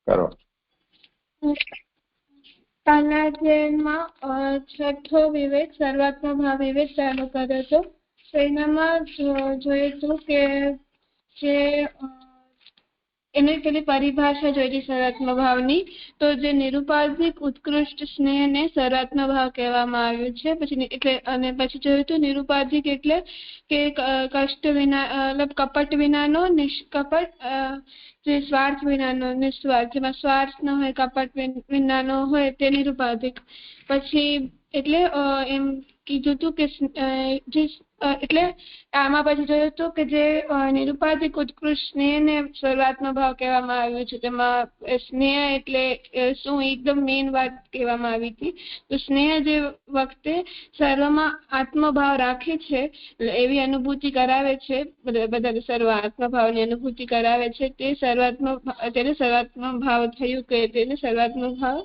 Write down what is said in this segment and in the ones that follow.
કરો. કાનાજેમાં છઠ્ઠો વિવેક સર્વાત્મ ભાવ વિવેક ચાલુ કર્યો હતો. તો એનામાં જોયું હતું કે જે એની પેલી પરિભાષા જોઈ સર્વાત્મ ભાવની, તો જે નિરુપાધિક ઉત્કૃષ્ટ સ્નેહને સર્વાત્મ ભાવ કહેવામાં આવ્યું છે. પછી એટલે અને પછી જોયું હતું નિરુપાધિક એટલે કે કષ્ટ વિના મતલબ કપટ વિનાનો નિષ્કપટ, જે સ્વાર્થ વિનાનો નિસ્વાર્થ, જેમાં સ્વાર્થ ન હોય, કપટ વિનાનો હોય તે નિરુપાધિક. પછી એટલે એમ કીધું હતું કે જે એટલે આમાં પછી જોયું હતું કે જે નિરુપાધિક ઉત્કૃષ્ટ સ્નેહને સર્વાત્મ ભાવ કહેવામાં આવ્યું છે. તેમાં સ્નેહ એટલે શું એકદમ મેઇન વાત કહેવામાં આવી હતી. તો સ્નેહ જે વખતે સર્વમાં આત્મભાવ રાખે છે, એવી અનુભૂતિ કરાવે છે, બધા સર્વ આત્મભાવની અનુભૂતિ કરાવે છે, તે તેને સર્વાત્મ ભાવ થયું કે તેને સર્વાત્મ ભાવ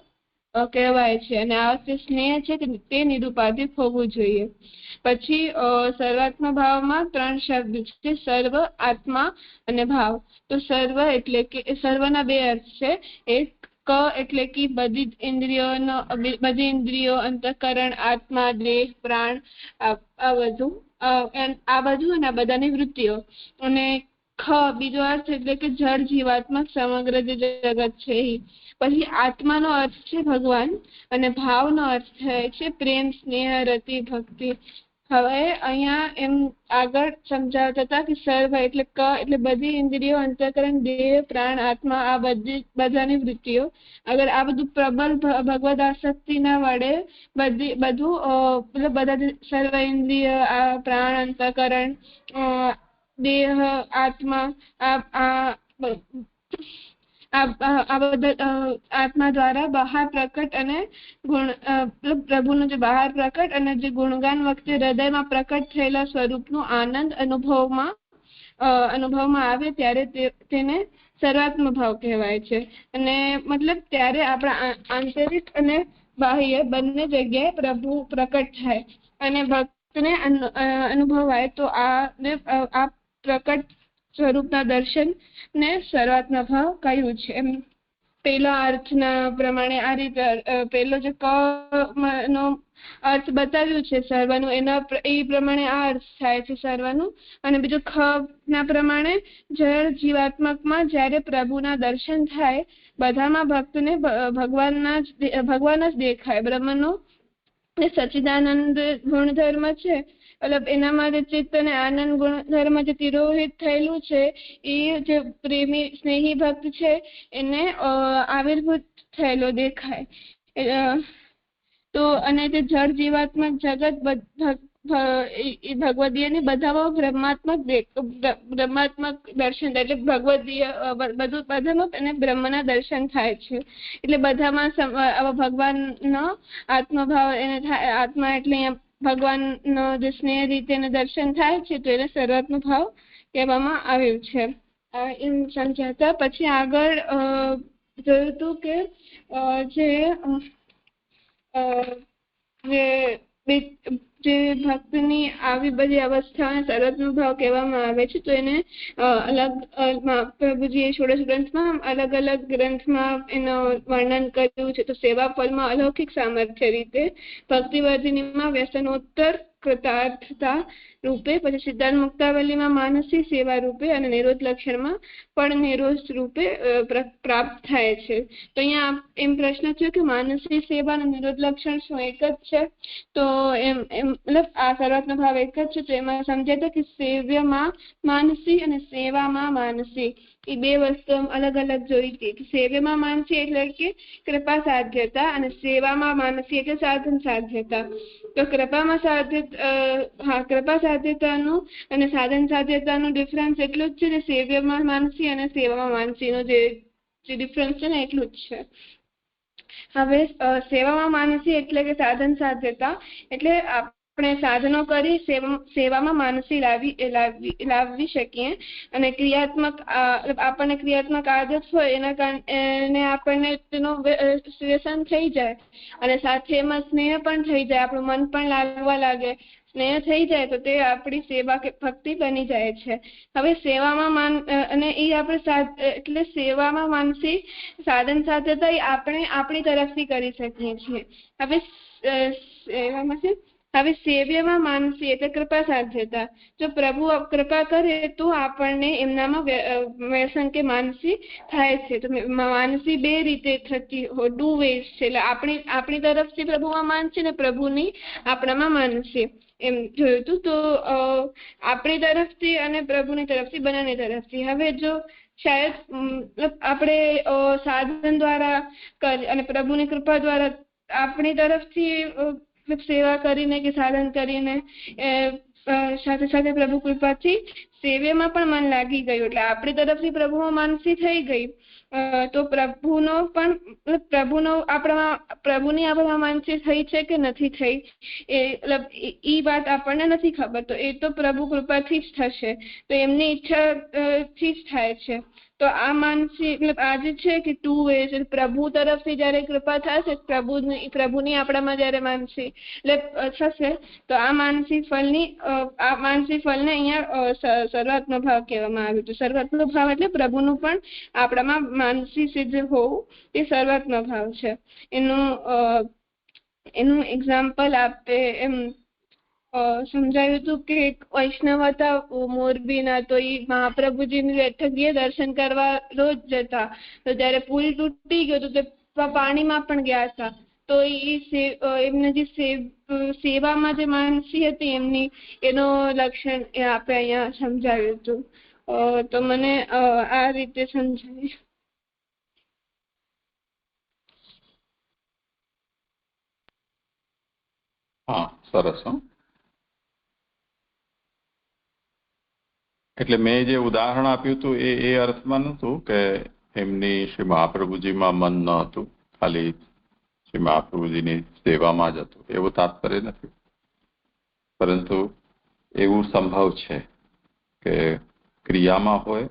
કહેવાય છે. અને આ વખતે સ્નેહ છે તે નિરુપાધિક હોવું જોઈએ. પછી સર્વાત્મ ભાવમાં 3 શબ્દ છે, સર્વ, આત્મા અને ભાવ. તો સર્વ એટલે કે સર્વના 2 અર્થ છે. એક ક એટલે કે બધી ઇન્દ્રિયો, અંતઃકરણ, આત્મા, દેહ, પ્રાણ, આ બધું અને આ બધાની વૃત્તિઓ. અને ખ બીજો અર્થ એટલે કે જળ જીવાત્મક સમગ્ર જે જગત છે એ. પછી આત્માનો અર્થ છે ભગવાન અને ભાવનો અર્થ થાય છે પ્રેમ, સ્નેહ, રતિ, ભક્તિ. હવે અહીંયા એમ આગળ સમજાવતા હતા કે સર્વ એટલે ક એટલે બધી ઇન્દ્રિયો, અંતઃકરણ, દેહ, પ્રાણ, આત્મા, આ બધાની વૃત્તિઓ. અગર આ બધું પ્રબળ ભગવદ આસક્તિના વડે બધું બધા સર્વ ઇન્દ્રિય, આ પ્રાણ, અંતઃકરણ, દેહ, આત્મા, આ બધા આત્મા દ્વારા બહાર પ્રકટ અને પ્રભુનું જે બહાર પ્રકટ અને જે ગુણગાન વખતે હૃદયમાં પ્રકટ થયેલા સ્વરૂપનું આનંદ અનુભવમાં આવે ત્યારે તેને સર્વાત્મ ભાવ કહેવાય છે. અને મતલબ ત્યારે આપણા આંતરિક અને બાહ્ય બંને જગ્યાએ પ્રભુ પ્રકટ થાય અને ભક્તને અનુભવાય, તો આ પ્રકટ સ્વરૂપના દર્શન ને સર્વાત્મ ભાવ કહ્યું છે. એમ પેલા અર્થના પ્રમાણે આ રીતે પેલો જે ક નો અર્થ બતાવ્યું છે સર્વનું, એ પ્રમાણે આ અર્થ થાય છે સર્વનું. અને બીજું ખ ના પ્રમાણે જળ જીવાત્મકમાં જ્યારે પ્રભુના દર્શન થાય, બધામાં ભક્તને ભગવાન જ દેખાય. બ્રહ્મનો સચ્ચિદાનંદ ગુણધર્મ છે, મતલબ એનામાં જે ચિત્ત અને આનંદ ગુણધર્મ જે તિરોહિત થયેલું છે, એ જે પ્રેમી સ્નેહી ભક્ત છે એને આવિર્ભૂત થયેલો દેખાય. તો અને તે જળ જીવાત્મક જગત ભગવદીય ને બધામાં બ્રહ્માત્મક દર્શન, એટલે ભગવદીય બધામાં અને બ્રહ્મના દર્શન થાય છે. એટલે બધામાં ભગવાનનો આત્મભાવ એને થાય. આત્મા એટલે અહીંયા ભગવાનનો જે સ્નેહ રીતે દર્શન થાય છે, તો એને સર્વાત્મ ભાવ કહેવામાં આવ્યું છે. એમ સમજાતા. પછી આગળ જોયું હતું કે જે ભક્તની આવી બધી અવસ્થાને સર્વાત્મ ભાવ કહેવામાં આવે છે, તો એને અલગ પ્રભુજીએ ષોડશ ગ્રંથમાં અલગ અલગ ગ્રંથમાં એનું વર્ણન કર્યું છે. તો સેવા ફળમાં અલૌકિક સામર્થ્ય રીતે, ભક્તિવર્ધિનીમાં વ્યસનોત્તર કૃતાર્થતા રૂપે, પછી સિદ્ધાંત મુક્તાવલીમાં માનસી સેવા રૂપે અને નિરોધ લક્ષણમાં પણ નિરોધ રૂપે પ્રાપ્ત થાય છે. તો અહીંયા એમ પ્રશ્ન થયો કે માનસી સેવા અને નિરોધ લક્ષણ શું એક જ છે? તો એમ મતલબ આ સર્વાત્મ ભાવ એક જ છે. તો એમાં સમજાય કે સેવ્યમાં માનસી અને સેવામાં માનસી એ 2 વસ્તુ અલગ અલગ જોઈ હતી. સેવ્યમાં માનસી એટલે કે કૃપા સાધ્યતા અને સેવામાં માનસી એટલે સાધન સાધ્યતા. તો કૃપા સાધ્યતાનું અને સાધન સાધ્યતાનું ડિફરન્સ એટલું જ છે ને સેવ્યમાં માનસી અને સેવામાં માનસીનો જે ડિફરન્સ છે ને એટલું જ છે. હવે સેવામાં માનસી એટલે કે સાધન સાધ્યતા એટલે આપણે સાધનો કરી સેવામાં માનસી લાવવી શકીએ. અને આપણને ક્રિયાત્મક આદત હોય એના કારણે આપણને તેનો વ્યસન થઈ જાય અને સાથે એમાં સ્નેહ પણ થઈ જાય, આપણું મન પણ લાગવા લાગે સ્નેહ થઈ જાય તો તે આપણી સેવા કે ભક્તિ બની જાય છે. હવે સેવામાં અને એ આપણે એટલે સેવામાં માનસી સાધન સાથે તો આપણે આપણી તરફથી કરી શકીએ છીએ. હવે સેવામાં છે, હવે સેવ્યમાં માનસી એટલે કૃપા સાધ્યતા. જો પ્રભુ કૃપા કરે તો આપણને એમનામાં વ્યસન કે માનસી થાય છે. તો માનસી બે રીતે થતી ડુ વેઝ છે. એટલે આપણી તરફથી પ્રભુમાં માનસી ને પ્રભુની આપણામાં માનસી, એમ જોયું હતું. તો આપણી તરફથી અને પ્રભુની તરફથી, બંનેની તરફથી. હવે જો શાયદ આપણે સાધન દ્વારા અને પ્રભુની કૃપા દ્વારા આપણી તરફથી સેવા કરીને કે સાધન કરીને સાથે સાથે પ્રભુ કૃપાથી સેવ્યમાં પણ મન લાગી ગયું, એટલે આપણી તરફથી પ્રભુમાં માનસી થઈ ગઈ, તો પ્રભુની આપણામાં માનસી થઈ છે કે નથી થઈ એ વાત આપણને નથી ખબર. તો એ તો પ્રભુ કૃપાથી જ થશે, તો એમની ઈચ્છાથી જ થાય છે. તો આ માનસી આજે છે કે ટુ વેઝ, પ્રભુ તરફથી જયારે કૃપા થશે, પ્રભુની આપણામાં જયારે માનસી થશે, તો આ માનસી ફળને અહીંયા સર્વાત્મ ભાવ કહેવામાં આવ્યું છે. સર્વાત્મ ભાવ એટલે પ્રભુનું પણ આપણામાં માનસી સિદ્ધ હોવું એ સર્વાત્મ ભાવ છે. એનું એક્ઝામ્પલ આપે એમ સમજાયું હતું કે વૈષ્ણવ હતા મોરબીના, તો એ મહાપ્રભુજીની બેઠકીએ દર્શન કરવા રોજ જતા. તો જયારે પુલ તૂટી ગયો તો તે પાણીમાં પણ ગયા હતા. તો એમને જે સેવામાં જે માનસી હતી એમની, એનો લક્ષણ આપે અહીંયા સમજાવ્યું હતું. તો મને આ રીતે સમજાવ્યું. હા, સરસ. એટલે મેં જે ઉદાહરણ આપ્યું હતું એ અર્થમાં નહોતું કે એમની શ્રી મહાપ્રભુજીમાં મન ન હતું, ખાલી શ્રી મહાપ્રભુજીની સેવામાં જ હતું, એવું તાત્પર્ય નથી. પરંતુ એવું સંભવ છે કે ક્રિયામાં હોય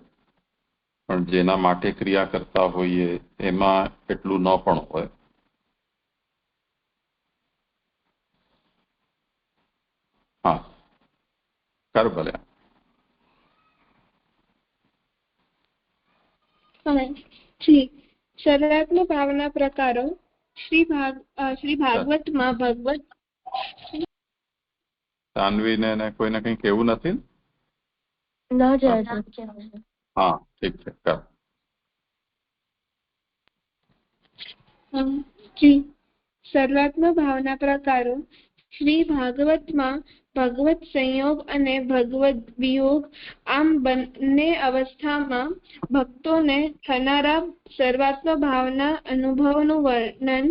પણ જેના માટે ક્રિયા કરતા હોઈએ એમાં એટલું ન પણ હોય. હા, કર ભલે. સર્વાત્મ ભાવના પ્રકારો શ્રી ભાગવતમાં ભગવત સાનવીને કોઈને કંઈ કેવું નથી? હા, ઠીક છે, કર. સર્વાત્મ ભાવના પ્રકારો શ્રી ભાગવતમાં ભગવત સંયોગ અને ભગવત વિયોગ, આમ બંને અવસ્થામાં ભક્તોને થનારા સર્વાત્મ ભાવના અનુભવનું વર્ણન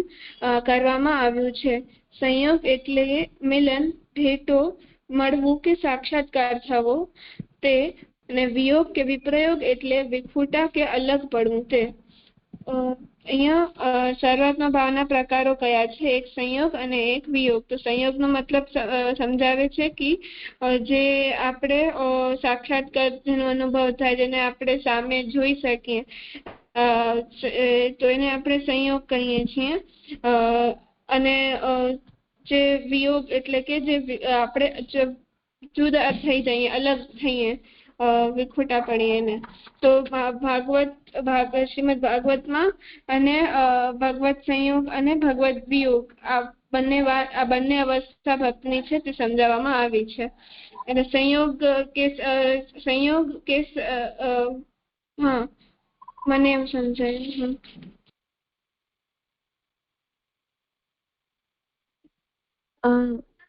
કરવામાં આવ્યું છે. સંયોગ એટલે મિલન, ભેટો, મળવું કે સાક્ષાત્કાર થવો તે, અને વિયોગ કે વિપ્રયોગ એટલે વિખૂટા કે અલગ પડવું તે. અહીંયા સર્વાત્મ ભાવના પ્રકારો કયા છે? એક સંયોગ અને એક વિયોગ. તો સંયોગનો મતલબ સમજાવે છે કે જે આપણે સાક્ષાત્કારનો અનુભવ થાય, જેને આપણે સામે જોઈ શકીએ, તો એને આપણે સંયોગ કહીએ છીએ. અને જે વિયોગ એટલે કે જે આપણે જુદા થઈ જઈએ, અલગ થઈએ, વિખૂટા પડીએ એને. તો શ્રીમદ ભાગવતમાં અને ભગવત સંયોગ અને ભગવત વિયોગ, આ બંને અવસ્થા ભક્તની છે તે સમજાવવામાં આવી છે. એટલે સંયોગ કે હા, મને એમ સમજાયું.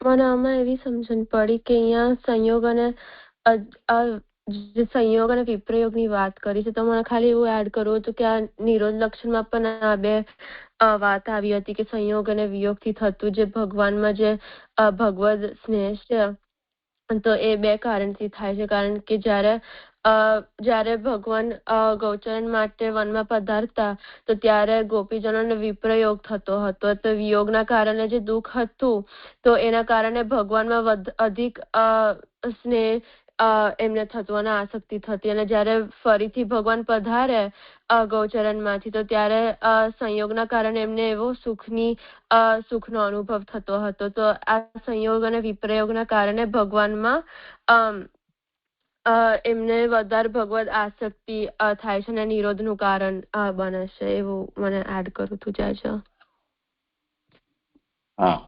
મને આમાં એવી સમજણ પડી કે અહીંયા સંયોગ અને વિપ્રયોગની વાત કરી છે. તો મને ખાલી એવું એડ કરવું હતું કે આ નિરોધ લક્ષણમાં પણ આ બે વાત આવી હતી કે સંયોગ અને વિયોગથી થતું જે ભગવાનમાં જે ભગવદ સ્નેહ છે, તો એ બે કારણથી થાય છે. કારણ કે જ્યારે ભગવાન ગૌચરણ માટે વનમાં પધારતા, તો ત્યારે ગોપીજનોને વિપ્રયોગ થતો હતો. તો વિયોગના કારણે જે દુઃખ હતું, તો એના કારણે ભગવાનમાં અધિક સ્નેહ એમને તત્વના આસક્તિ થતી, અને જ્યારે ફરીથી ભગવાન પધારે ગૌચરણમાંથી તો ત્યારે સંયોગના કારણે એમને એવો સુખનો અનુભવ થતો હતો. તો આ સંયોગ અને વિપ્રયોગના કારણે ભગવાનમાં એમને વધારે ભગવદ આસક્તિ થાય છે અને નિરોધનું કારણ બને છે. એવું મને એડ કરું તું જાય. હા,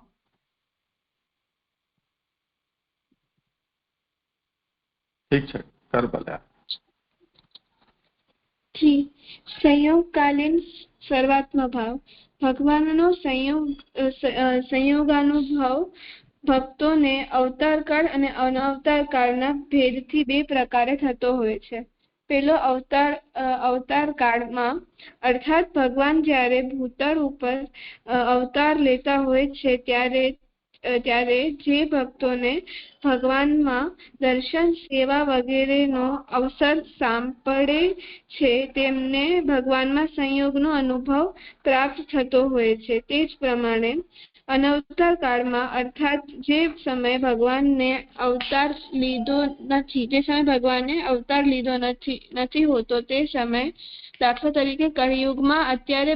ઠીક છે, કર ભલે. સંયોગકાલીન સર્વાત્મ ભાવ. ભગવાનનો સંયોગાનુભવ ભક્તોને અવતારકાળ અને અનવતારકાળના ભેદથી બે પ્રકારે થતો હોય છે. પેલો અવતાર કાળમાં, અર્થાત ભગવાન જ્યારે ભૂતળ ઉપર અવતાર લેતા હોય છે ત્યારે જે ભક્તોને ભગવાનમાં દર્શન, સેવા વગેરેનો અવસર સાંપડે છે તેમને ભગવાનમાં સંયોગનો અનુભવ પ્રાપ્ત થતો હોય છે. તે જ પ્રમાણે અનવતાર કાળમાં, અર્થાત જે સમયે ભગવાને અવતાર લીધો નથી હોતો તે સમય, દાખલા તરીકે કળિયુગમાં અત્યારે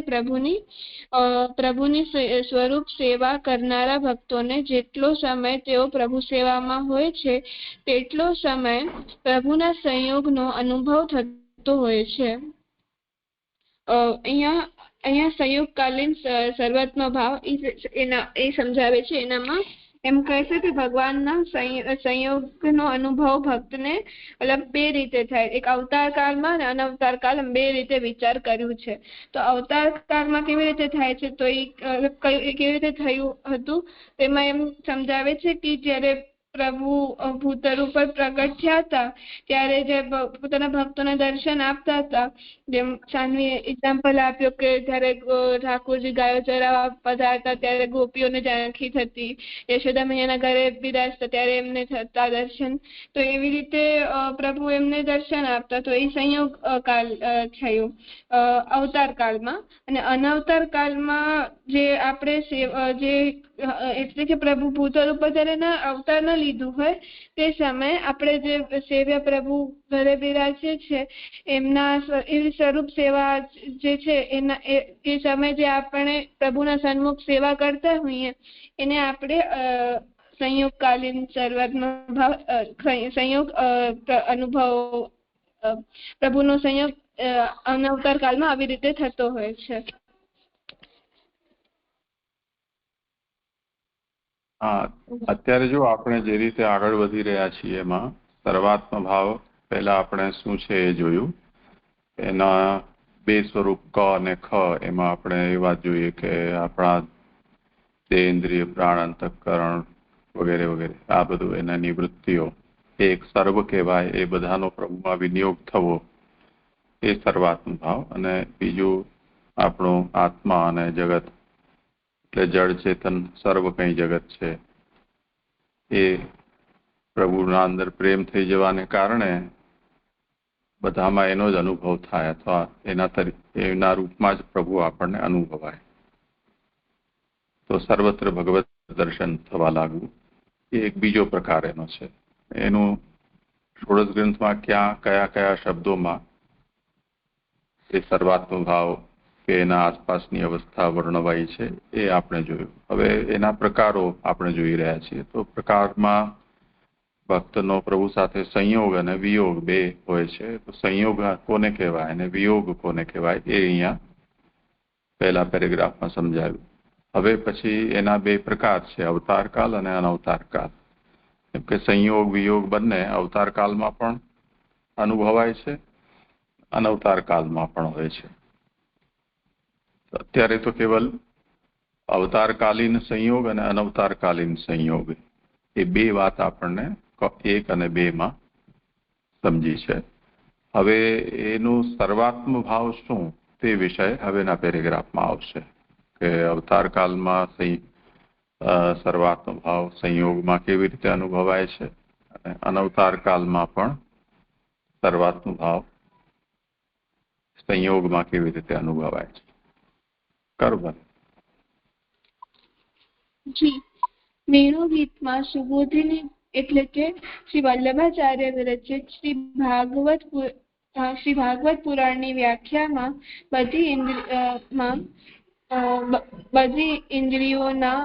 પ્રભુની સ્વરૂપ સેવા કરનારા ભક્તોને જેટલો સમય તેઓ પ્રભુ સેવામાં હોય છે તેટલો સમય પ્રભુના સંયોગનો અનુભવ થતો હોય છે. અહીંયા સંયોગકાલીન સર્વાત્મ ભાવ એ સમજાવે છે. એનામાં એમ કહે છે કે ભગવાનના સંયોગનો અનુભવ ભક્તને બે રીતે થાય. એક અવતાર કાળમાં અને અનવતાર કાળ, બે રીતે વિચાર કર્યું છે. તો અવતાર કાળમાં કેવી રીતે થાય છે, તો એ કેવી રીતે થયું હતું તેમાં એમ સમજાવે છે કે જ્યારે પ્રભુ ભૂતળ ઉપર પ્રગટ થયા હતા ત્યારે જે પોતાના ભક્તોને દર્શન આપતા હતા, જેમ સાનવીએ એક્ઝામ્પલ આપ્યો કે જ્યારે ઠાકોરજી ગાયો ચરાવવા પધારતા ત્યારે ગોપીઓને ઝાંખી થતી, યશોદા મૈયાના ઘરે બિરાજતા ત્યારે એમને થતા દર્શન. તો એવી રીતે પ્રભુ એમને દર્શન આપતા. તો એ સંયોગ કાળ થયું અવતાર કાળમાં. અને અનવતાર કાળમાં જે આપણે એટલે કે પ્રભુ ભૂતળ ઉપર જ્યારે અવતાર ન લીધું હોય તે સમયે આપણે જે સેવ્ય પ્રભુ ઘરે બિરાજે છે એમના એવી સ્વરૂપ સેવા જે છે એ સમય જે આપણે પ્રભુના સન્મુખ સેવા કરતા હોઈએ એને આપણે સંયોગકાલીન સંયોગ અનુભવ, પ્રભુનો સંયોગ અનવતાર કાળમાં આવી રીતે થતો હોય છે. હા, અત્યારે જો આપણે જે રીતે આગળ વધી રહ્યા છીએ એમાં સર્વાત્મ ભાવ પહેલા આપણે શું છે એ જોયું. એના બે સ્વરૂપ ક અને ખ. એમાં આપણે એ વાત જોઈએ કે આપણા દેન્દ્રિય, પ્રાણ, અંતઃકરણ વગેરે વગેરે આ બધું એના નિવૃત્તિઓ એક સર્વ કહેવાય. એ બધાનો પ્રભુમાં વિનિયોગ થવો એ સર્વાત્મ ભાવ. અને બીજું આપણું આત્મા અને જગત એટલે જળ ચેતન સર્વ કંઈ જગત છે એ પ્રભુના અંદર પ્રેમ થઈ જવાને કારણે બધામાં એનો જ અનુભવ થાય અથવા એના રૂપમાં જ પ્રભુ આપણને અનુભવાય. તો સર્વત્ર ભગવત દર્શન થવા લાગવું એ એક બીજો પ્રકાર એનો છે. એનું ષોડશ ગ્રંથમાં કયા કયા શબ્દોમાં એ સર્વાત્મ ભાવ કે એના આસપાસની અવસ્થા વર્ણવાઈ છે એ આપણે જોયું. હવે એના પ્રકારો આપણે જોઈ રહ્યા છીએ. તો પ્રકારમાં ભક્તનો પ્રભુ સાથે સંયોગ અને વિયોગ બે હોય છે. તો સંયોગ કોને કહેવાય અને વિયોગ કોને કહેવાય એ અહીંયા પહેલા પેરેગ્રાફમાં સમજાવ્યું. હવે પછી એના બે પ્રકાર છે, અવતારકાલ અને અનવતારકાલ. કેમ કે સંયોગ વિયોગ બંને અવતારકાલમાં પણ અનુભવાય છે, અનવતારકાલમાં પણ હોય છે. અત્યારે તો કેવલ અવતારકાલીન સંયોગ અને અનવતારકાલીન સંયોગ એ બે વાત આપણને 1 અને 2 માં સમજી છે. હવે એનું સર્વાત્મ ભાવ શું તે વિષય હવેના પેરેગ્રાફમાં આવશે કે અવતારકાલમાં સર્વાત્મ ભાવ સંયોગમાં કેવી રીતે અનુભવાય છે અને અનવતારકાલમાં પણ સર્વાત્મ ભાવ સંયોગમાં કેવી રીતે અનુભવાય છે. કરવું જી. વેણુ ગીતમાં સુબોધની એટલે કે શ્રી વલ્લભાચાર્ય વિરચિત શ્રી ભાગવત પુરાણની વ્યાખ્યામાં બધી ઇન્દ્રિયોના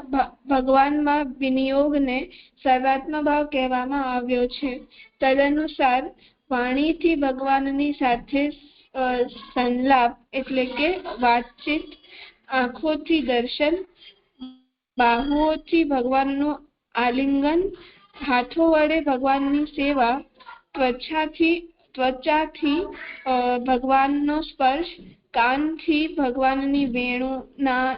ભગવાનમાં વિનિયોગને સર્વાત્મ ભાવ કહેવામાં આવ્યો છે. તદનુસાર વાણીથી ભગવાનની સાથે સંલાપ એટલે કે વાતચીત, આંખોથી દર્શન, બાહુઓથી ભગવાનનું આલિંગન, હાથો વડે ભગવાનની સેવા, ત્વચાથી ભગવાનનો સ્પર્શ, કાનથી ભગવાનની વેણુના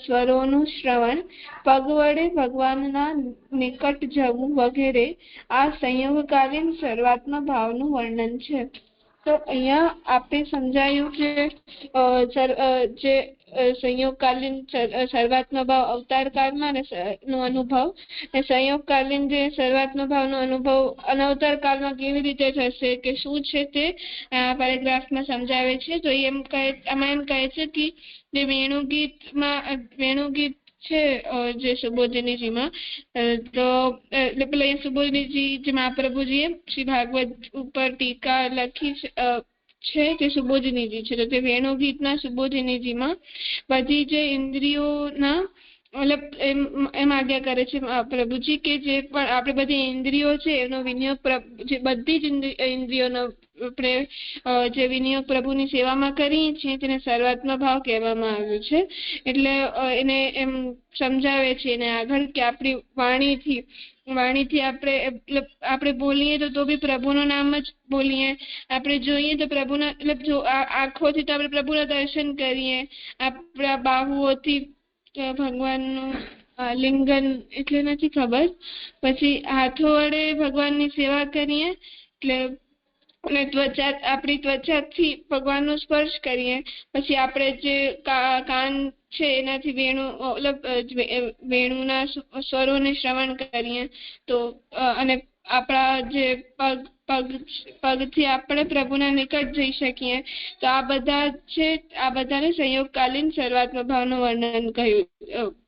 સ્વરોનું શ્રવણ, પગ વડે ભગવાનના નિકટ જવું વગેરે આ સંયોગકાલીન સર્વાત્મ ભાવનું વર્ણન છે. તો અહીંયા આપણે સમજાયું કે જે સંયોગકાલીન સર્વાત્મ ભાવ અવતાર કાળમાં નો અનુભવ, સંયોગકાલીન જે સર્વાત્મ ભાવનો અનુભવ અનવતાર કાળમાં કેવી રીતે થશે કે શું છે તે પેરેગ્રાફમાં સમજાવે છે. તો આમાં એમ કહે છે કે જે વેણુગીત છે જે સુબોધિનીજીમાં, તો પેલા સુબોધિનીજી જે મહાપ્રભુજીએ શ્રી ભાગવત ઉપર ટીકા લખી છે તે સુબોધિનીજી છે. તો તે વેણુગીતના સુબોધિનીજીમાં બધી જે ઇન્દ્રિયોના મતલબ એમ આજ્ઞા કરે છે પ્રભુજી કે જે પણ આપણે બધી ઇન્દ્રિયો છે એનો વિનિયોગ જે બધી જ ઇન્દ્રિયોનો આપણે જે વિનિયોગ પ્રભુની સેવામાં કરીએ છીએ તેને સર્વાત્મ ભાવ કહેવામાં આવ્યો છે. એટલે એને એમ સમજાવે છે એને આગળ કે આપણી વાણીથી આપણે બોલીએ તો બી પ્રભુનું નામ જ બોલીએ, આપણે જોઈએ તો પ્રભુના મતલબ જો આંખોથી તો આપણે પ્રભુના દર્શન કરીએ, આપણા બાહુઓથી ભગવાનનું લિંગન એટલે નથી ખબર, પછી હાથો વડે ભગવાનની સેવા કરીએ એટલે અને આપણી ત્વચાથી ભગવાનનો સ્પર્શ કરીએ, પછી આપણે જે કાન છે એનાથી વેણુના સ્વરોને શ્રવણ કરીએ, તો અને આપણા જે પગથી આપણે પ્રભુના નિકટ જઈ શકીએ. તો આ બધા છે આ બધાને સંયોગકાલીન સર્વાત્મ ભાવનું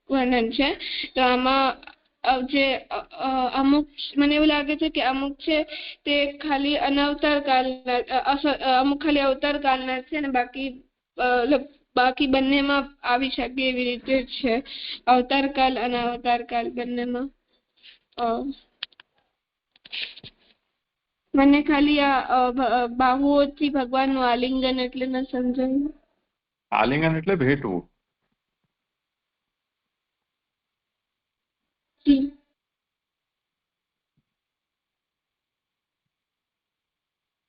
વર્ણન છે. તો આમાં જે અમુક મને એવું લાગે છે કે અમુક છે તે ખાલી અનવતાર કાળના, અમુક ખાલી અવતાર કાળના છે અને બાકી બંનેમાં આવી શકે એવી રીતે છે, અવતાર કાળ અને અવતાર કાળ બંનેમાં. મને ખાલી આ બાહુઓથી ભગવાનનું આલિંગન એટલે ન સમજાયું. આલિંગન એટલે ભેટવું.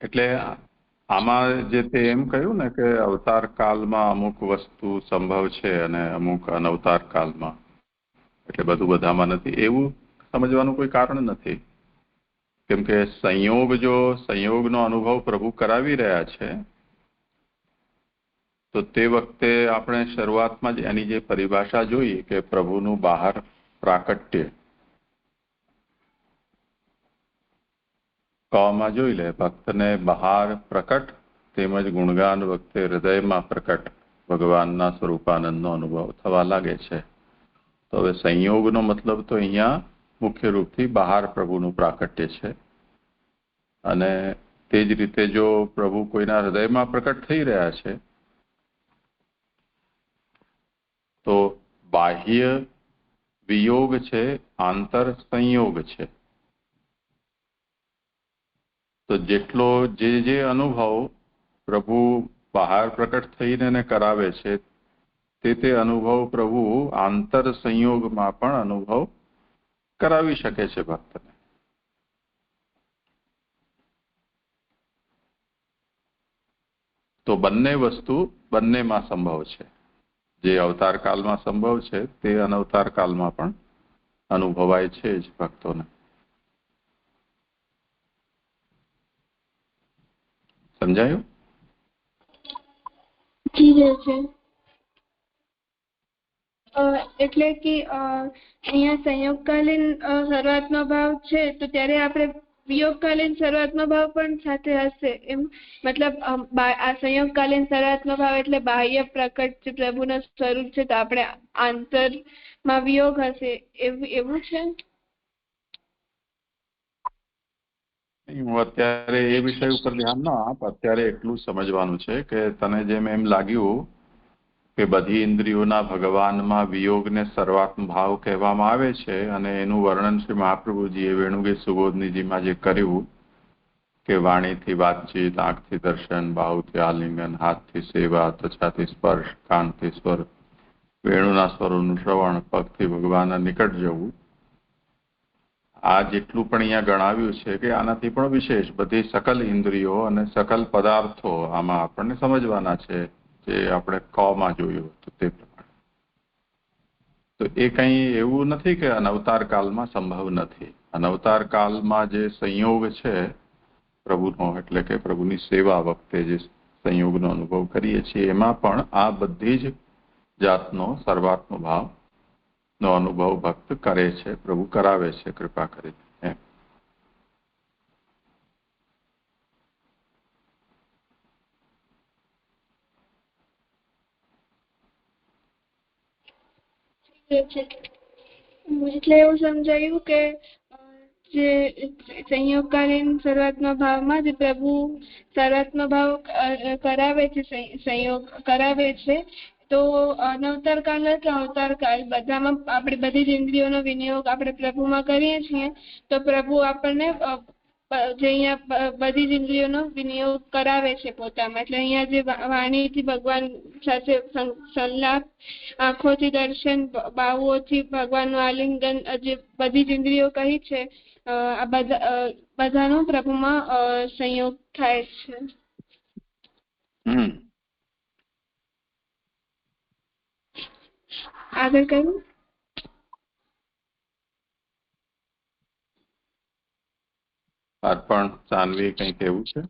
એટલે આમાં જે તે એમ કહ્યું ને કે અવતાર કાળમાં અમુક વસ્તુ સંભવ છે અને અમુક અનવતાર કાળમાં, એટલે બધું બધામાં નથી એવું સમજવાનું કોઈ કારણ નથી. કેમ કે સંયોગનો અનુભવ પ્રભુ કરાવી રહ્યા છે તો તે વખતે આપણે શરૂઆતમાં જ એની જે પરિભાષા જોઈએ કે પ્રભુનું બહાર પ્રાકટ્ય કમાં જોઈ લે, ભક્તને બહાર પ્રકટ તેમજ ગુણગાન વખતે હૃદયમાં પ્રકટ ભગવાનના સ્વરૂપાનંદનો અનુભવ થવા લાગે છે. તો હવે સંયોગનો મતલબ તો અહીંયા મુખ્ય રૂપથી બહાર પ્રભુનું પ્રાકટ્ય છે. અને તે જ રીતે જો પ્રભુ કોઈના હૃદયમાં પ્રકટ થઈ રહ્યા છે તો બાહ્ય વિયોગ છે, આંતર સંયોગ છે. તો જેટલો જે અનુભવ પ્રભુ બહાર પ્રકટ થઈને કરાવે છે તે અનુભવ પ્રભુ આંતર સંયોગમાં પણ અનુભવ કરાવી શકે છે ભક્તને. તો બંને વસ્તુ બંનેમાં સંભવ છે. જે અવતાર કાળમાં સંભવ છે તે અનવતાર કાળમાં પણ અનુભવાય છે જ ભક્તોને. સમજાયું? એટલે કે અહીંયા સંયોગકાલીન સર્વાત્મ ભાવ છે તો ત્યારે આપણે વિયોગકાલીન સર્વાત્મ ભાવ પણ સાથે હશે એમ, મતલબ આ સંયોગકાલીન સર્વાત્મ ભાવ એટલે બાહ્ય પ્રકટ જે પ્રભુનું સ્વરૂપ છે તો આપણે આંતરમાં વિયોગ હશે એવું છે. હું અત્યારે એ વિષય ઉપર ધ્યાન ના આપ. અત્યારે એટલું સમજવાનું છે કે તને જેમ એમ લાગ્યું કે બધી ઇન્દ્રિયોના ભગવાનમાં વિયોગને સર્વાત્મ ભાવ કહેવામાં આવે છે અને એનું વર્ણન શ્રી મહાપ્રભુજીએ વેણુગીત સુબોધનીજીમાં જે કર્યું કે વાણીથી વાતચીત, આંખથી દર્શન, બાહુથી આલિંગન, હાથથી સેવા, ત્વચાથી સ્પર્શ, કાનથી સ્વર, વેણુના સ્વરોનું શ્રવણ, પગથી ભગવાનના નિકટ જવું, આ જેટલું પણ અહીંયા ગણાવ્યું છે કે આનાથી પણ વિશેષ બધી સકલ ઇન્દ્રિયો અને સકલ પદાર્થો આમાં આપણને સમજવાના છે, જે આપણે કમાં જોયું હતું તે પ્રમાણે. તો એ કંઈ એવું નથી કે અનવતાર કાળમાં સંભવ નથી. અનવતાર કાળમાં જે સંયોગ છે પ્રભુનો, એટલે કે પ્રભુની સેવા વખતે જે સંયોગનો અનુભવ કરીએ છીએ, એમાં પણ આ બધી જ જાતનો સર્વાત્મ ભાવ નો અનુભવ ભક્ત કરે છે, પ્રભુ કરાવે છે કૃપા કરીને. એટલે એવું સમજાયું કે જે સંયોગકાલીન સર્વાત્મ ભાવમાં જે પ્રભુ સર્વાત્મ ભાવ કરાવે છે, સંયોગ કરાવે છે, તો અનવતાર કાળ નથી, અવતાર કાળ બધામાં આપણે બધી જ ઇન્દ્રિયોનો વિનિયોગ આપણે પ્રભુમાં કરીએ છીએ, તો પ્રભુ આપણને જે અહીંયા બધી જ ઇન્દ્રિયોનો વિનિયોગ કરાવે છે પોતામાં. એટલે અહીંયા જે વાણીથી ભગવાન સાથે સંલાપ, આંખોથી દર્શન, બાહુઓથી ભગવાનનું આલિંગન, જે બધી જ ઇન્દ્રિયો કહી છે, આ બધાનો પ્રભુમાં સંયોગ થાય છે. આગળ કહ્યું અર્પણ, સાનવી કંઈ કહેવું છે?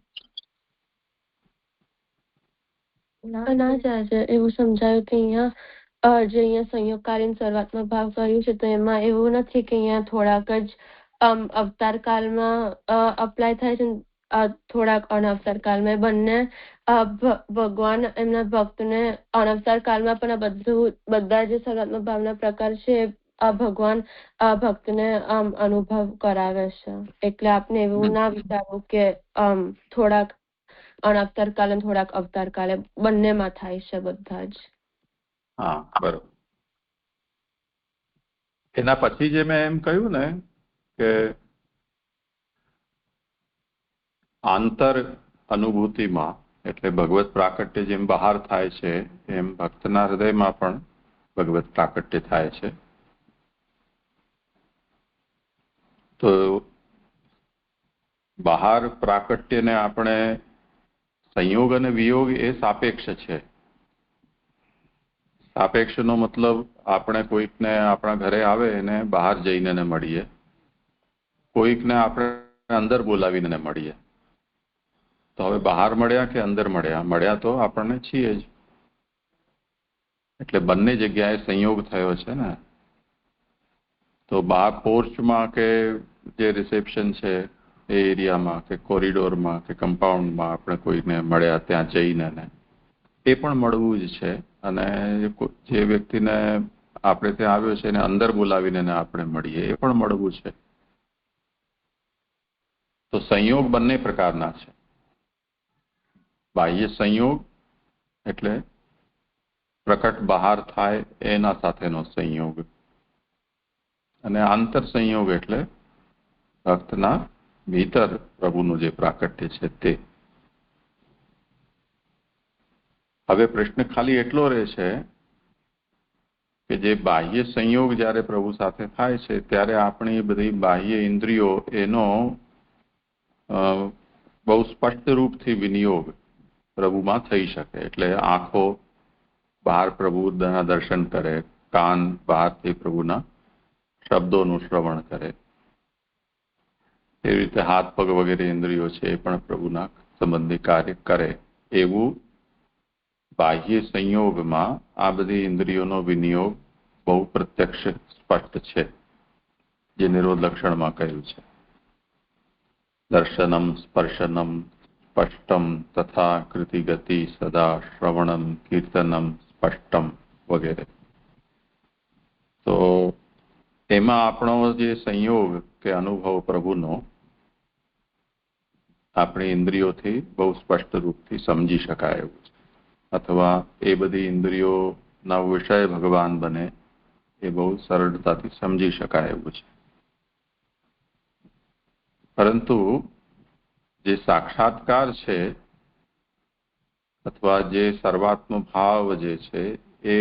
ના ચાર્જ, એવું સમજાયું કે અહીંયા જે અહીંયા સંયોગકાલીન સર્વાત્મક ભાવ કર્યું છે, તો એમાં એવું નથી કે અહીંયા થોડાક જ અવતાર કાળમાં અપ્લાય થાય છે, થોડાક અનવતાર કાળમાં. બંને ભગવાન એમના ભક્તને અનવતાર કાળમાં પણ બધા જે સર્વાત્મક ભાવના પ્રકાર છે ભગવાન ભક્તને અનુભવ કરાવે છે. એટલે આપને એવું ના વિચારવું કે થોડાક અનવતાર કાલે થોડાક અવતાર કાલે બંનેમાં થાય છે બધા જ. હા, બરોબર. એના પછી જે મેં એમ કહ્યું ને કે આંતર અનુભૂતિમાં, એટલે ભગવત પ્રાકટ્ય જેમ બહાર થાય છે એમ ભક્તના હૃદયમાં પણ ભગવત પ્રાકટ્ય થાય છે. તો બહાર પ્રાકટ્યને આપણે સંયોગ અને વિયોગ એ સાપેક્ષ છે. સાપેક્ષનો મતલબ આપણે કોઈકને આપણા ઘરે આવે એને બહાર જઈને મળીએ, કોઈકને આપણે અંદર બોલાવીને મળીએ. તો હવે બહાર મળ્યા કે અંદર મળ્યા તો આપણને છીએ જ. એટલે બંને જગ્યાએ સંયોગ થયો છે ને. તો બહાર પોર્ચમાં કે જે રિસેપ્શન છે એ એરિયામાં કે કોરિડોરમાં કે કમ્પાઉન્ડમાં આપણે કોઈને મળ્યા ત્યાં જઈને એ પણ મળવું જ છે. અને જે વ્યક્તિને આપણે ત્યાં આવ્યો છે એને અંદર બોલાવીને આપણે મળીએ એ પણ મળવું છે. તો સંયોગ બંને પ્રકારના છે. બાહ્ય સંયોગ એટલે પ્રકટ બહાર થાય એના સાથેનો સંયોગ, અને આંતર સંયોગ એટલે ભક્તના ભીતર પ્રભુનું જે પ્રાકટ્ય છે તે. હવે પ્રશ્ન ખાલી એટલો રહે છે કે જે બાહ્ય સંયોગ જ્યારે પ્રભુ સાથે થાય છે ત્યારે આપણી બધી બાહ્ય ઇન્દ્રિયો એનો બહુ સ્પષ્ટ રૂપથી વિનિયોગ પ્રભુમાં થઈ શકે. એટલે આંખો બહાર પ્રભુના દર્શન કરે, કાન બહારથી પ્રભુના શબ્દોનું શ્રવણ કરે, એવી રીતે હાથ પગ વગેરે ઇન્દ્રિયો છે એ પણ પ્રભુના સંબંધી કાર્ય કરે. એવું બાહ્ય સંયોગમાં આ બધી ઇન્દ્રિયોનો વિનિયોગ બહુ પ્રત્યક્ષ સ્પષ્ટ છે, જે નિરોધ લક્ષણમાં કહ્યું છે. દર્શનમ સ્પર્શનમ સ્પષ્ટમ તથા કૃતિ ગતિ સદા શ્રવણમ કીર્તનમ સ્પષ્ટમ વગેરે. તો એમાં આપણો જે સંયોગ કે અનુભવ પ્રભુનો આપણી ઇન્દ્રિયોથી બહુ સ્પષ્ટ રૂપથી સમજી શકાય એવું છે, અથવા એ બધી ઇન્દ્રિયોના વિષય ભગવાન બને એ બહુ સરળતાથી સમજી શકાય એવું છે. પરંતુ જે સાક્ષાત્કાર છે અથવા જે સર્વાત્મ ભાવ જે છે એ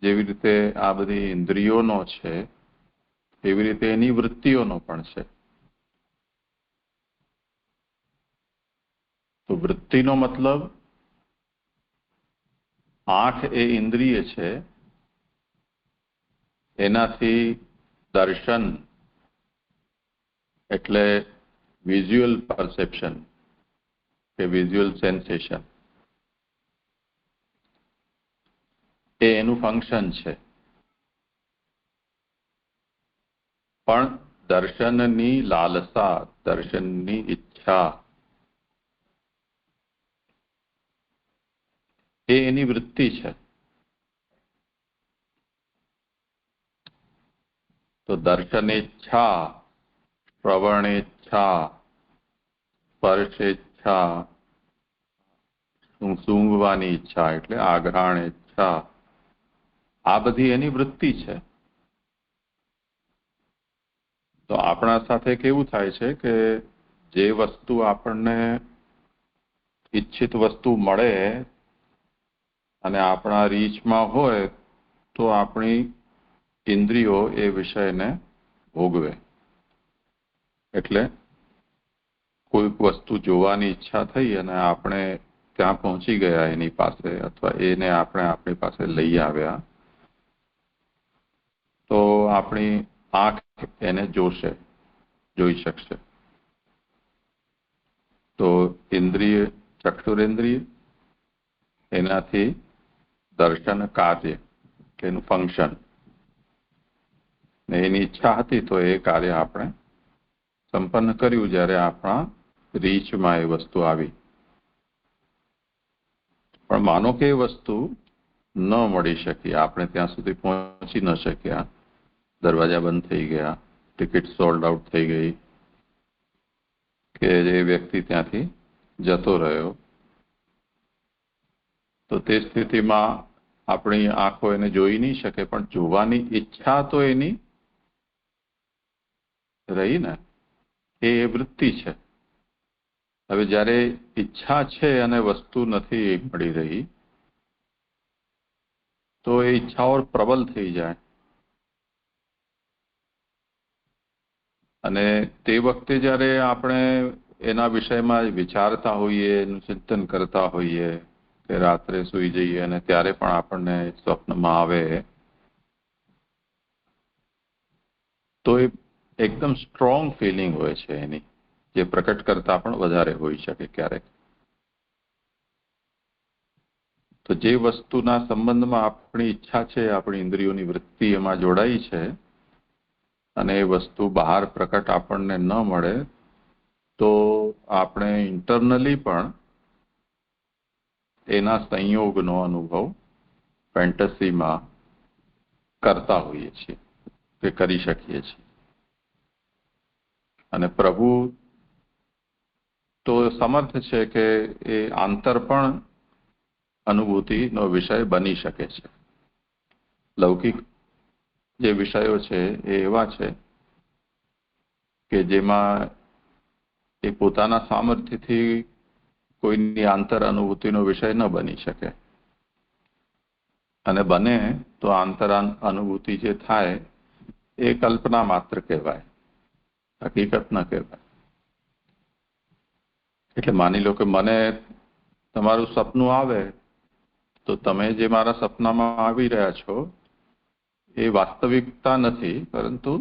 જેવી રીતે આ બધી ઇન્દ્રિયોનો છે એવી રીતે એની વૃત્તિઓનો પણ છે. તો વૃત્તિનો મતલબ આંખ એ ઇન્દ્રિય છે, એનાથી દર્શન એટલે વિઝ્યુઅલ પરસેપ્શન કે વિઝ્યુઅલ સેન્સેશન એ એનું ફંક્શન છે. પણ દર્શનની લાલસા, દર્શનની ઈચ્છા એ એની વૃત્તિ છે. તો દર્શનેચ્છા, શ્રવણેચ્છા, સ્પર્શેચ્છા, સૂંઘવાની ઈચ્છા એટલે આઘ્રાણ ઈચ્છા, આ બધી એની વૃત્તિ છે. તો આપણા સાથે કેવું થાય છે કે જે વસ્તુ આપણને ઈચ્છિત વસ્તુ મળે અને આપણા રીચમાં હોય તો આપણી ઇન્દ્રિયો એ વિષયને ભોગવે. એટલે કોઈક વસ્તુ જોવાની ઈચ્છા થઈ અને આપણે ત્યાં પહોંચી ગયા એની પાસે, અથવા એને આપણે આપણી પાસે લઈ આવ્યા, તો આપણી આંખ એને જોશે, જોઈ શકશે. તો ઇન્દ્રિય, ચક્ષુરેન્દ્રિય, એનાથી દર્શન કાર્ય એનું ફંક્શન, ને એની ઈચ્છા હતી તો એ કાર્ય આપણે સંપન્ન કર્યું જ્યારે આપણા રીચમાં એ વસ્તુ આવી. પણ માનો કે એ વસ્તુ ન મળી શકી, આપણે ત્યાં સુધી પહોંચી ન શક્યા, દરવાજા બંધ થઈ ગયા, ટિકિટ સોલ્ડ આઉટ થઈ ગઈ, કે જે વ્યક્તિ ત્યાંથી જતો રહ્યો, તો તે સ્થિતિમાં આપણી આંખો એને જોઈ નહીં શકે, પણ જોવાની ઈચ્છા તો એની રહી ને, એ વૃત્તિ છે. હવે જ્યારે ઈચ્છા છે અને વસ્તુ નથી મળી રહી, તો એ ઈચ્છાઓ પ્રબલ થઈ જાય, અને તે વખતે જ્યારે આપણે એના વિષયમાં વિચારતા હોઈએ, એનું ચિંતન કરતા હોઈએ, કે રાત્રે સૂઈ જઈએ અને ત્યારે પણ આપણને સ્વપ્નમાં આવે, તો એ એકદમ સ્ટ્રોંગ ફિલિંગ હોય છે એની, જે પ્રકટ કરતા પણ વધારે હોઈ શકે ક્યારેક. તો જે વસ્તુના સંબંધમાં આપણી ઈચ્છા છે, આપણી ઇન્દ્રિયોની વૃત્તિ એમાં જોડાઈ છે, અને એ વસ્તુ બહાર પ્રકટ આપણને ન મળે, તો આપણે ઇન્ટરનલી પણ એના સંયોગનો અનુભવ ફેન્ટસીમાં કરતા હોઈએ છીએ, કે કરી શકીએ છીએ. અને પ્રભુ તો સમર્થ છે કે એ આંતર પણ અનુભૂતિનો વિષય બની શકે છે. લૌકિક જે વિષયો છે એ એવા છે કે જેમાં એ પોતાના સામર્થ્યથી કોઈની આંતર અનુભૂતિનો વિષય ન બની શકે, અને બને તો આંતર અનુભૂતિ જે થાય એ કલ્પના માત્ર કહેવાય, હકીકત ન કહેવાય. એટલે માની લો કે મને તમારું સપનું આવે, તો તમે જે મારા સપનામાં આવી રહ્યા છો એ વાસ્તવિકતા નથી, પરંતુ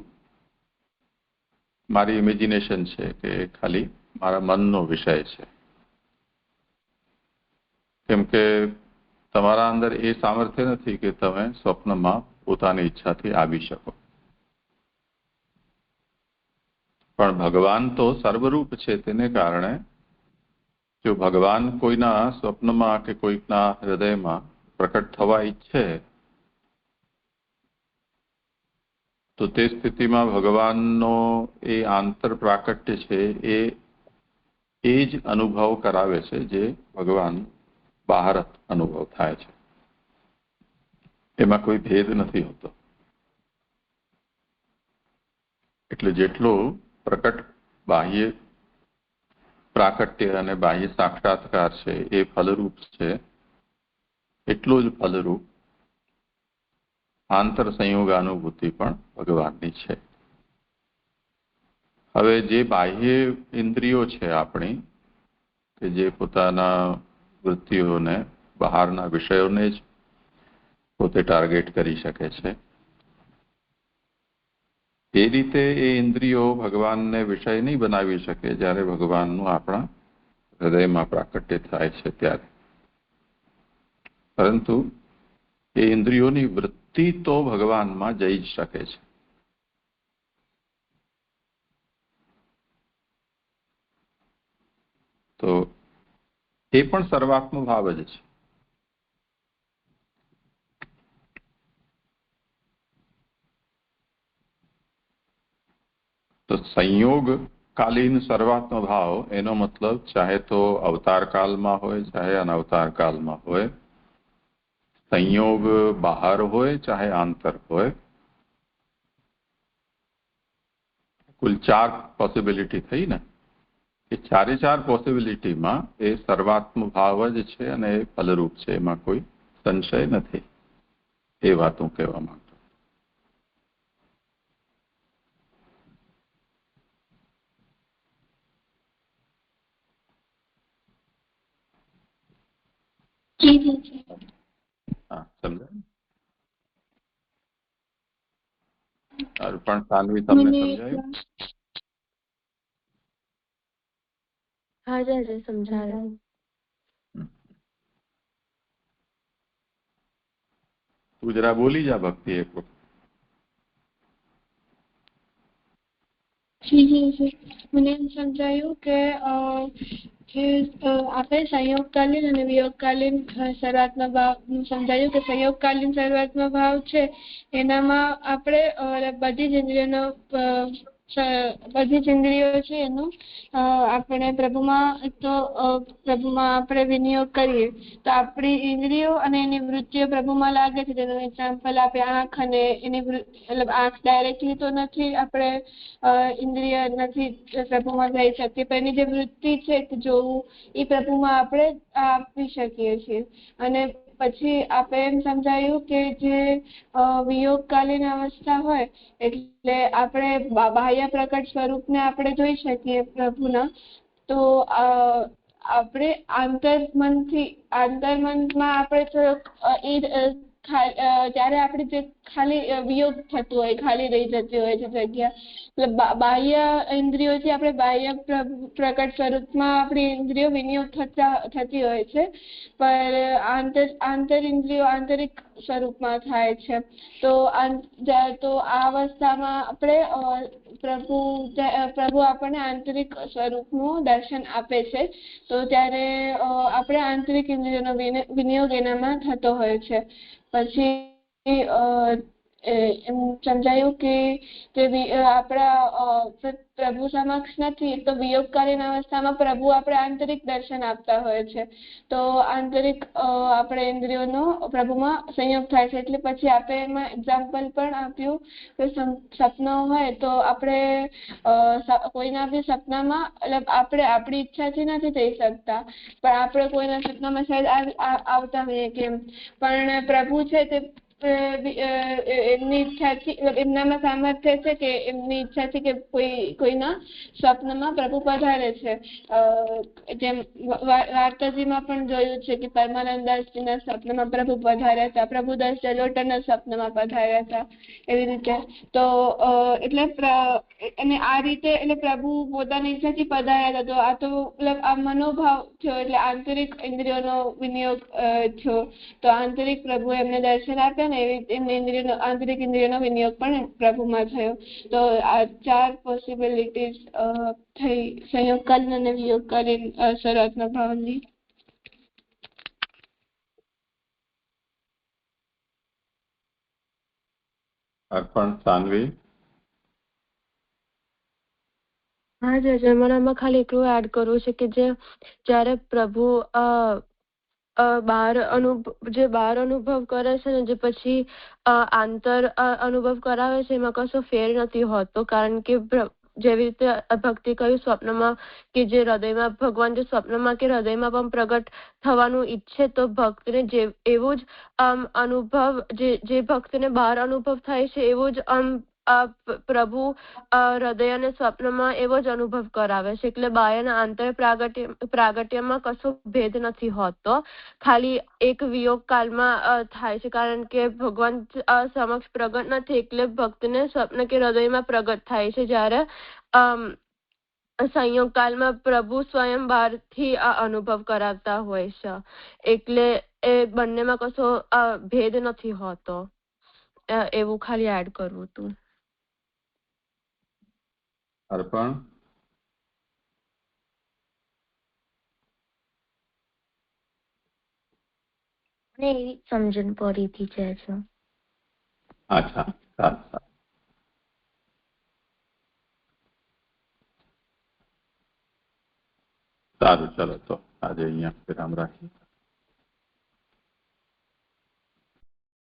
મારી ઇમેજિનેશન છે, કે ખાલી મારા મનનો વિષય છે. કેમ કે તમારા અંદર એ સામર્થ્ય નથી કે તમે સ્વપ્નમાં પોતાની ઈચ્છાથી આવી શકો. પણ ભગવાન તો સર્વરૂપ છે, તેને કારણે જો ભગવાન કોઈના સ્વપ્નમાં કે કોઈકના હૃદયમાં પ્રકટ થવા ઈચ્છે, તો તે સ્થિતિમાં ભગવાનનો એ આંતર પ્રાકટ્ય છે એ એ જ અનુભવ કરાવે છે જે ભગવાન બહાર અનુભવ થાય છે. એમાં કોઈ ભેદ નથી હોતો. એટલે જેટલો પ્રકટ બાહ્ય પ્રાકટ્ય અને બાહ્ય સાક્ષાત્કાર છે એ ફલરૂપ છે, એટલો જ ફલરૂપ આંતર સંયોગાનુભૂતિ પણ ભગવાનની છે. હવે જે બાહ્ય ઇન્દ્રિયો છે આપણી, કે જે પોતાના વૃત્તિઓને, બહારના વિષયોને જ પોતે ટાર્ગેટ કરી શકે છે, એ રીતે એ ઇન્દ્રિયો ભગવાનને વિષય નહીં બનાવી શકે જ્યારે ભગવાનનું આપણા હૃદયમાં પ્રાકટ્ય થાય છે ત્યારે. પરંતુ એ ઇન્દ્રિયોની વૃત્તિ તો ભગવાનમાં જઈ જ શકે છે. તો એ પણ સર્વાત્મ ભાવ જ છે. તો સંયોગકાલીન સર્વાત્મ ભાવ એનો મતલબ ચાહે તો અવતાર કાલમાં હોય, ચાહે અનવતાર કાલમાં હોય, સંયોગ બહાર હોય ચાહે આંતર હોય, કુલ 4 પોસિબિલિટી થઈ ને. એ 4 પોસિબિલિટીમાં એ સર્વાત્મ ભાવ જ છે અને એ ફલરૂપ છે, એમાં કોઈ સંશય નથી. એ વાત હું કહેવા માંગુ. હા, સમજાય. અર્પણ સાનવી, તમને સમજાયું? હા જી, સમજાયું. તું જરા બોલી જા ભક્તિ એક વખત. મને એમ સમજાયું કે આપણે સંયોગકાલીન અને વિયોગકાલીન સર્વાત્મ ભાવ સમજાયું કે સંયોગકાલીન સર્વાત્મ ભાવ છે એનામાં આપણે બધી જ ઇન્દ્રિયોનો છે એનું આપણે પ્રભુમાં આપણે વિનિયોગ કરીએ તો આપણી ઇન્દ્રિયો અને એની વૃત્તિઓ પ્રભુમાં લાગે છે. તેનું એક્ઝામ્પલ આપે આંખ, અને એની મતલબ આંખ ડાયરેક્ટલી તો નથી આપણે ઇન્દ્રિય નથી પ્રભુમાં જઈ શકીએ, પણ એની જે વૃત્તિ છે કે જોવું, એ પ્રભુમાં આપણે આપી શકીએ છીએ. અને પછી આપણે એમ સમજાયું કે જે વિયોગકાલીન અવસ્થા હોય એટલે આપણે બાહ્ય પ્રકટ સ્વરૂપને આપણે જોઈ શકીએ પ્રભુના. તો આપણે આંતરમનમાં આપણે થોડોક ત્યારે આપણે જે ખાલી વિયોગ થતું હોય, ખાલી રહી જતી હોય છે જગ્યા. બાહ્ય ઇન્દ્રિયોથી આપણે બાહ્ય પ્રકટ સ્વરૂપમાં આપણી ઇન્દ્રિયો વિનિયોગ થતી હોય છે, પણ આંતર ઇન્દ્રિયો આંતરિક સ્વરૂપમાં થાય છે. તો આ અવસ્થામાં આપણે પ્રભુ આપણને આંતરિક સ્વરૂપનું દર્શન આપે છે. તો ત્યારે આપણે આંતરિક ઇન્દ્રિયોનો વિનિયોગ એનામાં થતો હોય છે. પછી એમ સમજાયું કે આપણા પ્રભુ સમક્ષ નથી તો વિયોગકાલીન અવસ્થામાં પ્રભુ આપણે આંતરિક દર્શન આપતા હોય છે. તો આંતરિક આપણે ઇન્દ્રિયોનો પ્રભુમાં સંયોગ થાય છે. એટલે પછી આપણે એમાં એક્ઝામ્પલ પણ આપ્યું કે સપનો હોય તો આપણે કોઈના બી સપનામાં મતલબ આપણે આપણી ઈચ્છાથી નથી થઈ શકતા, પણ આપણે કોઈના સપનામાં શાયદ આવતા હોઈએ કેમ, પણ પ્રભુ છે તે એમની ઈચ્છાથી એમનામાં સામર્થ્ય છે કે એમની ઈચ્છાથી કે કોઈના સ્વપ્નમાં પ્રભુ પધારે છે. જેમ વાર્તાજીમાં પણ જોયું છે કે પરમાનંદાસજીના સ્વપ્નમાં પ્રભુ પધાર્યા હતા, પ્રભુદાસ જલોટાના સ્વપ્નમાં પધાર્યા હતા, એવી રીતે. તો એટલે અને આ રીતે એટલે પ્રભુ પોતાની ઈચ્છાથી પધાર્યા હતા. તો આ તો મતલબ આ મનોભાવ થયો, એટલે આંતરિક ઇન્દ્રિયોનો વિનિયોગ થયો. તો આંતરિક પ્રભુ એમને દર્શન આપ્યા ને એવી એમની આંતરિક ઇન્દ્રિયોનો વિનિયોગ પણ પ્રભુમાં થયો. તો આ 4 પોસિબિલિટીઝ થઈ સંયોગકાલીન અને વિયોગકાલીન સર્વાત્મ ભાવની. અર્પણ સાનવી. હા જજ, મને આમાં ખાલી એટલું એડ કરવું છે કે જ્યારે પ્રભુ બહાર અનુભવ કરે છે ને, જે પછી આંતર અનુભવ કરાવે છે, એમાં કશો ફેર નથી હોતો. કારણ કે જેવી રીતે ભક્તિ કહ્યું સ્વપ્નમાં, કે જે હૃદયમાં ભગવાન જે સ્વપ્નમાં કે હૃદયમાં પણ પ્રગટ થવાનું ઈચ્છે, તો ભક્તને એવું જ અનુભવ, જે ભક્તને બહાર અનુભવ થાય છે એવું જ પ્રભુ હૃદય અને સ્વપ્નમાં એવો જ અનુભવ કરાવે છે. એટલે બાહ્યના આંતર પ્રાગટ્યમાં કશો ભેદ નથી હોતો, ખાલી એક વિયોગ કાળમાં થાય છે. કારણ કે ભગવાન સમક્ષ પ્રગટ નથી, એટલે ભક્તને સ્વપ્ન કે હૃદયમાં પ્રગટ થાય છે. જ્યારે સંયોગ કાળમાં પ્રભુ સ્વયં બહારથી આ અનુભવ કરાવતા હોય છે. એટલે એ બંનેમાં કશો ભેદ નથી હોતો. એવું ખાલી એડ કરવું હતું. અર્પણ. એવી સમજણ પડીથી છે. અચ્છા, સારું સારું. ચલો તો આજે અહીંયા વિરામ રાખીએ.